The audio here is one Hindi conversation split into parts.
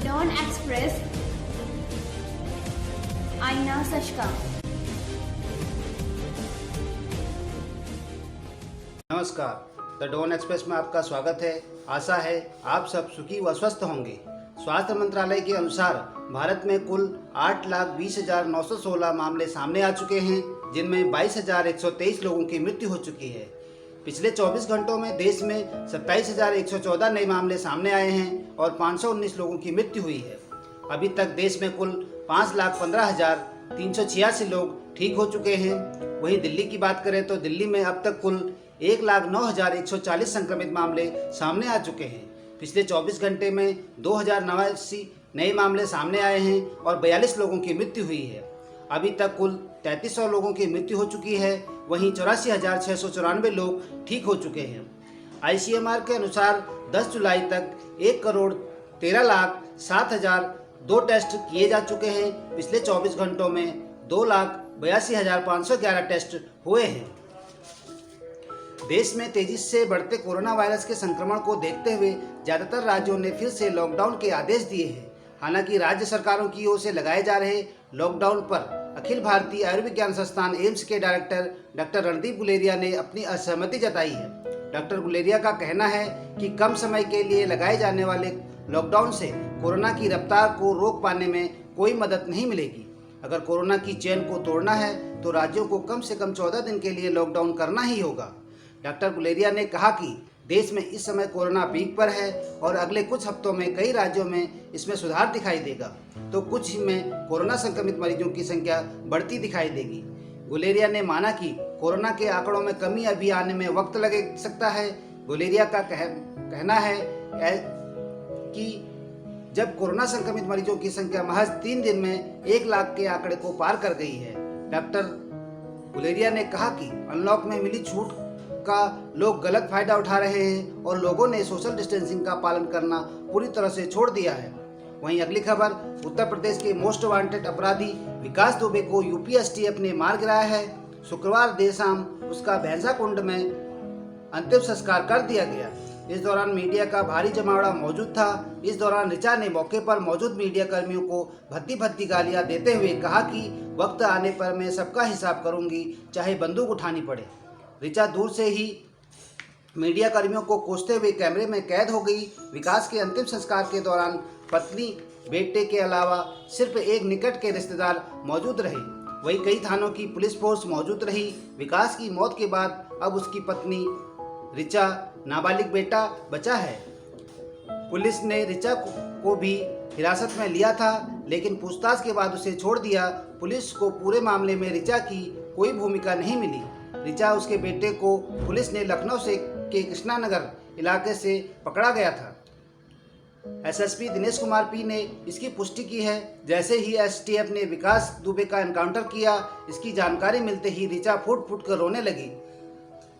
डॉन एक्सप्रेस, आईना सच का। नमस्कार, द डॉन एक्सप्रेस में आपका स्वागत है। आशा है आप सब सुखी व स्वस्थ होंगे। स्वास्थ्य मंत्रालय के अनुसार भारत में कुल 8,20,916 मामले सामने आ चुके हैं, जिनमें 22,123 लोगों की मृत्यु हो चुकी है। पिछले 24 घंटों में देश में 27,114 नए मामले सामने आए हैं और 519 लोगों की मृत्यु हुई है। अभी तक देश में कुल 5,15,386 लोग ठीक हो चुके हैं। वहीं दिल्ली की बात करें तो दिल्ली में अब तक कुल 1,09,140 संक्रमित मामले सामने आ चुके हैं। पिछले 24 घंटे में 2,089 नए मामले सामने आए हैं और 42 लोगों की मृत्यु हुई है। अभी तक कुल 3,300 लोगों की मृत्यु हो चुकी है। वहीं 84,694 लोग ठीक हो चुके हैं। ICMR के अनुसार 10 जुलाई तक 1,13,07,002 टेस्ट किए जा चुके हैं। पिछले 24 घंटों में 2,82,511 टेस्ट हुए हैं। देश में तेजी से बढ़ते कोरोना वायरस के संक्रमण को देखते हुए ज़्यादातर राज्यों ने फिर से लॉकडाउन के आदेश दिए हैं। हालांकि राज्य सरकारों की ओर से लगाए जा रहे लॉकडाउन पर अखिल भारतीय आयुर्विज्ञान संस्थान एम्स के डायरेक्टर डॉक्टर रणदीप गुलेरिया ने अपनी असहमति जताई है। डॉक्टर गुलेरिया का कहना है कि कम समय के लिए लगाए जाने वाले लॉकडाउन से कोरोना की रफ्तार को रोक पाने में कोई मदद नहीं मिलेगी। अगर कोरोना की चेन को तोड़ना है तो राज्यों को कम से कम 14 दिन के लिए लॉकडाउन करना ही होगा। डॉक्टर गुलेरिया ने कहा कि देश में इस समय कोरोना पीक पर है और अगले कुछ हफ्तों में कई राज्यों में इसमें सुधार दिखाई देगा, तो कुछ ही में कोरोना संक्रमित मरीजों की संख्या बढ़ती दिखाई देगी। गुलेरिया ने माना कि कोरोना के आंकड़ों में कमी अभी आने में वक्त लग सकता है। गुलेरिया का कहना है कि जब कोरोना संक्रमित मरीजों की संख्या महज 3 दिन में 1 लाख के आंकड़े को पार कर गई है। डॉक्टर गुलेरिया ने कहा कि अनलॉक में मिली छूट का लोग गलत फायदा उठा रहे हैं और लोगों ने सोशल डिस्टेंसिंग का पालन करना पूरी तरह से छोड़ दिया है। वहीं अगली खबर, उत्तर प्रदेश के मोस्ट वांटेड अपराधी विकास दुबे को यूपी एसटीएफ ने मार गिराया है। शुक्रवार देर शाम उसका भैंसा कुंड में अंतिम संस्कार कर दिया गया। इस दौरान मीडिया का भारी जमावड़ा मौजूद था। इस दौरान ऋचा ने मौके पर मौजूद मीडिया कर्मियों को भद्दी गालियां देते हुए कहा कि वक्त आने पर मैं सबका हिसाब करूंगी, चाहे बंदूक उठानी पड़े। ऋचा दूर से ही मीडिया कर्मियों को कोसते हुए कैमरे में कैद हो गई। विकास के अंतिम संस्कार के दौरान पत्नी, बेटे के अलावा सिर्फ एक निकट के रिश्तेदार मौजूद रहे। वहीं कई थानों की पुलिस फोर्स मौजूद रही। विकास की मौत के बाद अब उसकी पत्नी ऋचा, नाबालिग बेटा बचा है। पुलिस ने ऋचा को भी हिरासत में लिया था, लेकिन पूछताछ के बाद उसे छोड़ दिया। पुलिस को पूरे मामले में ऋचा की कोई भूमिका नहीं मिली। ऋचा, उसके बेटे को पुलिस ने लखनऊ से के कृष्णा नगर इलाके से पकड़ा गया था। एसएसपी दिनेश कुमार पी ने इसकी पुष्टि की है। जैसे ही एसटीएफ ने विकास दुबे का एनकाउंटर किया, इसकी जानकारी मिलते ही ऋचा फूट फूट कर रोने लगी।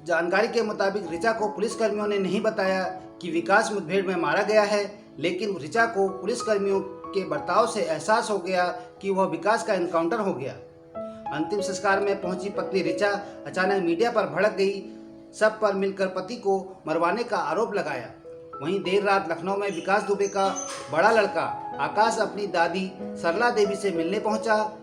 जानकारी के मुताबिक ऋचा को पुलिसकर्मियों ने नहीं बताया कि विकास मुठभेड़ में मारा गया है, लेकिन ऋचा को पुलिसकर्मियों के बर्ताव से एहसास हो गया कि वह विकास का एनकाउंटर हो गया। अंतिम संस्कार में पहुंची पत्नी ऋचा अचानक मीडिया पर भड़क गई। सब पर मिलकर पति को मरवाने का आरोप लगाया। वहीं देर रात लखनऊ में विकास दुबे का बड़ा लड़का आकाश अपनी दादी सरला देवी से मिलने पहुंचा।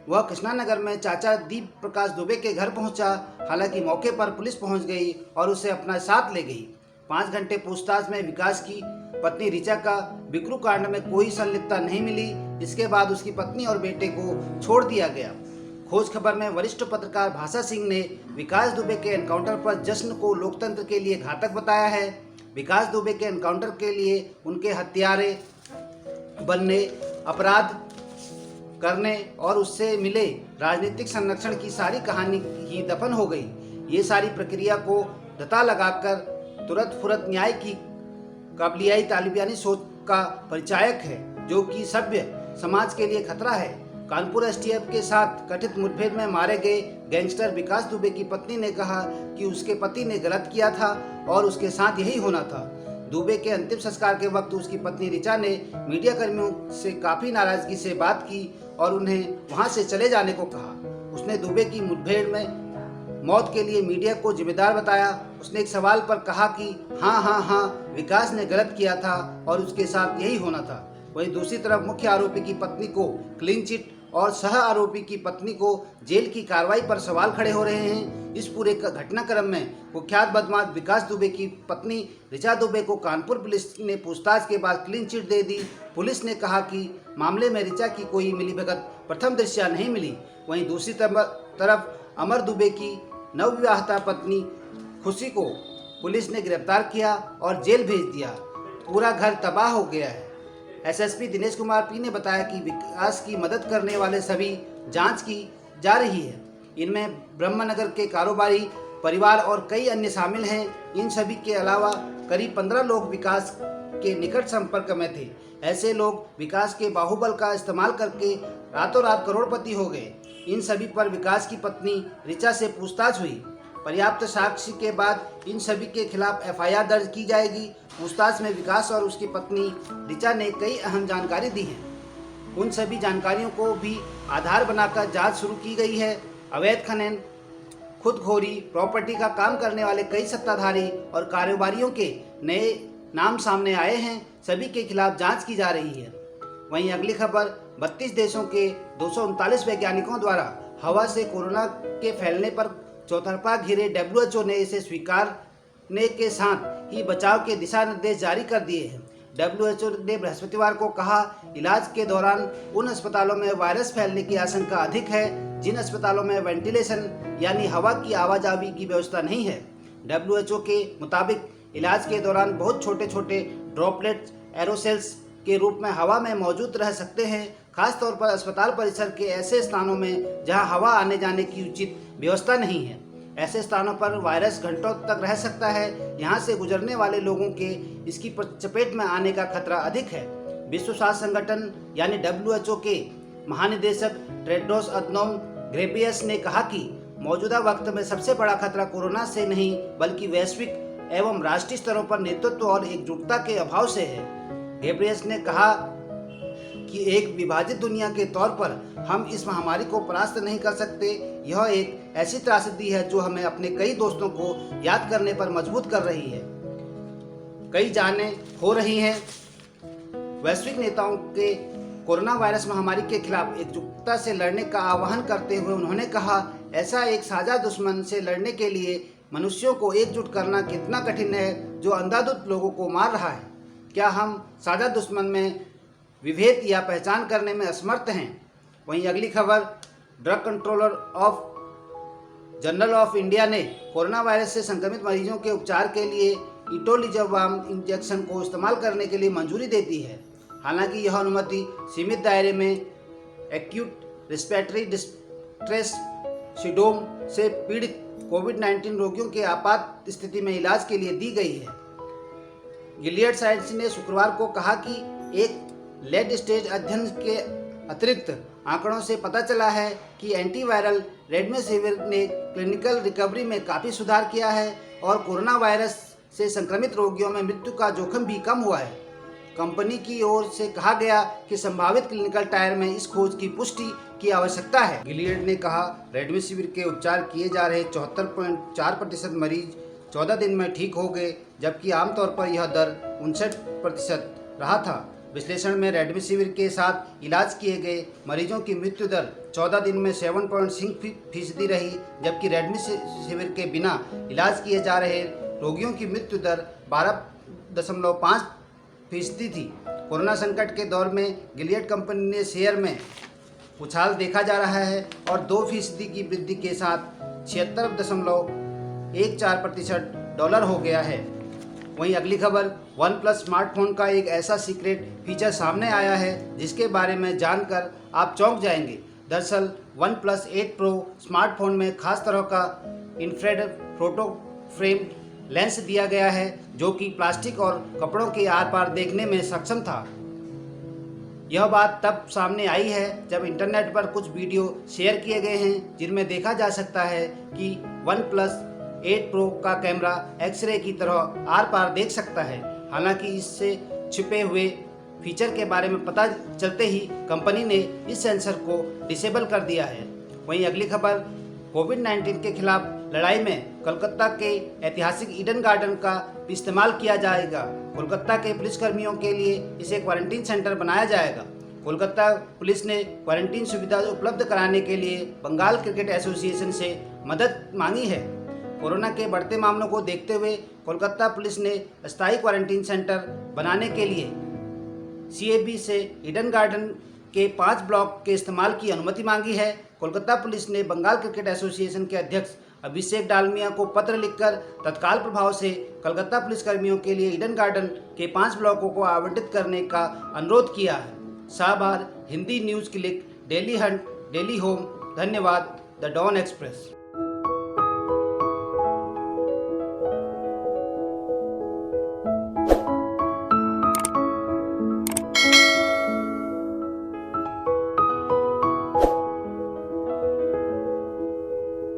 वह कृष्णानगर में चाचा दीप प्रकाश दुबे के घर पहुंचा। हालांकि मौके पर पुलिस पहुंच गई और उसे अपना साथ ले गई। 5 घंटे पूछताछ में विकास की पत्नी ऋचा का बिकरू कांड में कोई संलिप्तता नहीं मिली। इसके बाद उसकी पत्नी और बेटे को छोड़ दिया गया। खोज खबर में वरिष्ठ पत्रकार भाषा सिंह ने विकास दुबे के एनकाउंटर पर जश्न को लोकतंत्र के लिए घातक बताया है। विकास दुबे के एनकाउंटर के लिए उनके हत्यारे बनने, अपराध करने और उससे मिले राजनीतिक संरक्षण की सारी कहानी ही दफन हो गई। ये सारी प्रक्रिया को दता लगाकर तुरंत फुरत न्याय की काबलियाई तालिबानी सोच का परिचायक है, जो कि सभ्य समाज के लिए खतरा है। कानपुर एसटीएफ के साथ कथित मुठभेड़ में मारे गए गैंगस्टर विकास दुबे की पत्नी ने कहा कि उसके पति ने गलत किया था और उसके साथ यही होना था। दुबे के अंतिम संस्कार के वक्त उसकी पत्नी ऋचा ने मीडिया कर्मियों से काफ़ी नाराजगी से बात की और उन्हें वहां से चले जाने को कहा। उसने दुबे की मुठभेड़ में मौत के लिए मीडिया को जिम्मेदार बताया। उसने एक सवाल पर कहा कि हाँ, विकास ने गलत किया था और उसके साथ यही होना था। वहीं दूसरी तरफ मुख्य आरोपी की पत्नी को क्लीन चिट और सह आरोपी की पत्नी को जेल की कार्रवाई पर सवाल खड़े हो रहे हैं। इस पूरे घटनाक्रम में कुख्यात बदमाश विकास दुबे की पत्नी ऋचा दुबे को कानपुर पुलिस ने पूछताछ के बाद क्लीन चिट दे दी। पुलिस ने कहा कि मामले में ऋचा की कोई मिलीभगत प्रथम दृष्टया नहीं मिली। वहीं दूसरी तरफ अमर दुबे की नवविवाहिता पत्नी खुशी को पुलिस ने गिरफ्तार किया और जेल भेज दिया। पूरा घर तबाह हो गया है। एसएसपी दिनेश कुमार पी ने बताया कि विकास की मदद करने वाले सभी जांच की जा रही है। इनमें ब्रह्मनगर के कारोबारी परिवार और कई अन्य शामिल हैं। इन सभी के अलावा करीब 15 लोग विकास के निकट संपर्क में थे। ऐसे लोग विकास के बाहुबल का इस्तेमाल करके रातों रात करोड़पति हो गए। इन सभी पर विकास की पत्नी ऋचा से पूछताछ हुई। पर्याप्त साक्ष्य के बाद इन सभी के खिलाफ एफआईआर दर्ज की जाएगी। पूछताछ में विकास और उसकी पत्नी ऋचा ने कई अहम जानकारी दी है। उन सभी जानकारियों को भी आधार बनाकर जांच शुरू की गई है। अवैध खनन, खुदखोरी, प्रॉपर्टी का काम करने वाले कई सत्ताधारी और कारोबारियों के नए नाम सामने आए हैं। सभी के खिलाफ जांच की जा रही है। वहीं अगली खबर, 32 देशों के 239 वैज्ञानिकों द्वारा हवा से कोरोना के फैलने पर चौतरफा घिरे WHO ने इसे स्वीकारने के साथ ही बचाव के दिशा निर्देश जारी कर दिए हैं। WHO ने बृहस्पतिवार को कहा, इलाज के दौरान उन अस्पतालों में वायरस फैलने की आशंका अधिक है जिन अस्पतालों में वेंटिलेशन यानी हवा की आवाजावी की व्यवस्था नहीं है। WHO के मुताबिक इलाज के दौरान बहुत छोटे छोटे ड्रॉपलेट्स एरोसेल्स के रूप में हवा में मौजूद रह सकते हैं, खासतौर पर अस्पताल परिसर के ऐसे स्थानों में जहां हवा आने जाने की उचित व्यवस्था नहीं है। ऐसे स्थानों पर वायरस घंटों तक रह सकता है। यहां से गुजरने वाले लोगों के इसकी चपेट में आने का खतरा अधिक है। विश्व स्वास्थ्य संगठन यानी WHO के महानिदेशक टेड्रोस अधनोम घेब्रेयेसस ने कहा कि मौजूदा वक्त में सबसे बड़ा खतरा कोरोना से नहीं बल्कि वैश्विक एवं राष्ट्रीय स्तरों पर नेतृत्व और एकजुटता के अभाव से है। घेब्रेयेसस ने कहा कि एक विभाजित दुनिया के तौर पर हम इस महामारी को परास्त नहीं कर सकते। यह एक ऐसी त्रासदी है जो हमें अपने कई दोस्तों को याद करने पर मजबूर कर रही है। कई जानें हो रही हैं। वैश्विक नेताओं के कोरोना वायरस महामारी के खिलाफ एकजुटता से लड़ने का आह्वान करते हुए उन्होंने कहा, ऐसा एक साझा दुश्मन से लड़ने के लिए मनुष्यों को एकजुट करना कितना कठिन है जो अंधाधुंध लोगों को मार रहा है। क्या हम साझा दुश्मन में विभेद या पहचान करने में असमर्थ हैं। वहीं अगली खबर, drug controller general of India ने कोरोना वायरस से संक्रमित मरीजों के उपचार के लिए इटोलिजवाम इंजेक्शन को इस्तेमाल करने के लिए मंजूरी दे दी है। हालांकि यह अनुमति सीमित दायरे में एक्यूट रेस्पिरेटरी डिस्ट्रेस सिंड्रोम से पीड़ित कोविड-19 रोगियों के आपात स्थिति में इलाज के लिए दी गई है। गिलियड साइंस ने शुक्रवार को कहा कि एक लेट स्टेज अध्ययन के अतिरिक्त आंकड़ों से पता चला है कि एंटीवायरल रेमडेसिविर ने क्लिनिकल रिकवरी में काफ़ी सुधार किया है और कोरोना वायरस से संक्रमित रोगियों में मृत्यु का जोखिम भी कम हुआ है। कंपनी की ओर से कहा गया कि संभावित क्लिनिकल ट्रायल में इस खोज की पुष्टि की आवश्यकता है। गिलियड ने कहा, रेमडेसिविर के उपचार किए जा रहे 74.4% मरीज 14 दिन में ठीक हो गए, जबकि आमतौर पर यह दर 59% रहा था। विश्लेषण में रेमडेसिविर के साथ इलाज किए गए मरीजों की मृत्यु दर 14 दिन में 7.6% रही, जबकि रेमडेसिविर के बिना इलाज किए जा रहे रोगियों की मृत्यु दर 12.5% थी। कोरोना संकट के दौर में गिलियड कंपनी ने शेयर में उछाल देखा जा रहा है और 2% की वृद्धि के साथ 76.14% डॉलर हो गया है। वहीं अगली खबर, वन प्लस स्मार्टफोन का एक ऐसा सीक्रेट फीचर सामने आया है जिसके बारे में जानकर आप चौंक जाएंगे। दरअसल वन प्लस 8 प्रो स्मार्टफोन में खास तरह का इंफ्रारेड फोटो फ्रेम लेंस दिया गया है जो कि प्लास्टिक और कपड़ों के आर पार देखने में सक्षम था। यह बात तब सामने आई है जब इंटरनेट पर कुछ वीडियो शेयर किए गए हैं जिनमें देखा जा सकता है कि वन प्लस 8 प्रो का कैमरा एक्सरे की तरह आर पार देख सकता है। हालांकि इससे छिपे हुए फीचर के बारे में पता चलते ही कंपनी ने इस सेंसर को डिसेबल कर दिया है। वहीं अगली खबर, कोविड-19 के खिलाफ लड़ाई में कोलकाता के ऐतिहासिक ईडन गार्डन का इस्तेमाल किया जाएगा। कोलकाता के पुलिसकर्मियों के लिए इसे क्वारंटीन सेंटर बनाया जाएगा। कोलकाता पुलिस ने क्वारंटीन सुविधा उपलब्ध कराने के लिए बंगाल क्रिकेट एसोसिएशन से मदद मांगी है। कोरोना के बढ़ते मामलों को देखते हुए कोलकाता पुलिस ने अस्थायी क्वारंटीन सेंटर बनाने के लिए CAB से ईडन गार्डन के 5 ब्लॉक के इस्तेमाल की अनुमति मांगी है। कोलकाता पुलिस ने बंगाल क्रिकेट एसोसिएशन के अध्यक्ष अभिषेक डालमिया को पत्र लिखकर तत्काल प्रभाव से कोलकाता पुलिसकर्मियों के लिए ईडन गार्डन के 5 ब्लॉकों को आवंटित करने का अनुरोध किया है। Shahbar, Hindi news click, daily hunt, daily home. धन्यवाद। The dawn express.